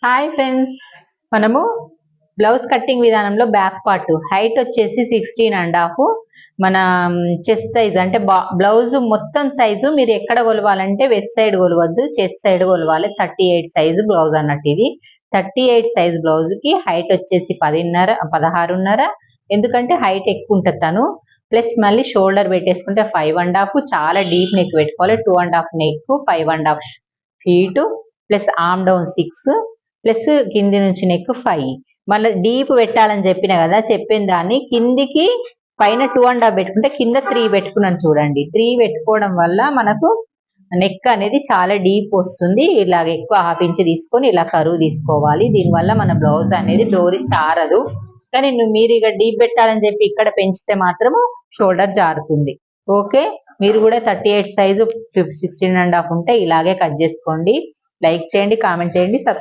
Hi friends, మనము blouse cutting విధానంలో back part height వచ్చేసి 16.5, మన చెస్ట్ సైజ్ అంటే బ్లౌజ్ మొత్తం సైజు మీరు ఎక్కడ కొలవాలంటే వెస్ట్ సైడ్ కొలవద్దు, చెస్ట్ సైడ్ కొలవాలి. 38 సైజు బ్లౌజ్ అన్నట్టు ఇది. 38 సైజ్ బ్లౌజ్కి హైట్ వచ్చేసి 16.5. ఎందుకంటే హైట్ ఎక్కువ ఉంటుంది తను. ప్లస్ మళ్ళీ షోల్డర్ పెట్టేసుకుంటే 5.5, చాలా డీప్ నెక్ పెట్టుకోవాలి. 2.5 neck, 5.5 feet, plus arm down 6, plus కింది నుంచి నెక్ 5. మళ్ళీ డీప్ పెట్టాలని చెప్పిన కదా, చెప్పిన దాన్ని కిందికి పైన 2.5 పెట్టుకుంటే కింద 3 పెట్టుకున్నాను చూడండి. 3 పెట్టుకోవడం వల్ల మనకు నెక్ అనేది చాలా డీప్ వస్తుంది. ఇలాగ ఎక్కువ ½ ఇంచ్ తీసుకొని ఇలా కరువు తీసుకోవాలి. దీనివల్ల మన బ్లౌజ్ అనేది డోరీ చారదు. కానీ మీరు ఇక డీప్ పెట్టాలని చెప్పి ఇక్కడ పెంచితే మాత్రము షోల్డర్ జారుతుంది. ఓకే, మీరు కూడా 38 సైజు 16.5 ఉంటే ఇలాగే కట్ చేసుకోండి. లైక్ చేయండి, కామెంట్ చేయండి,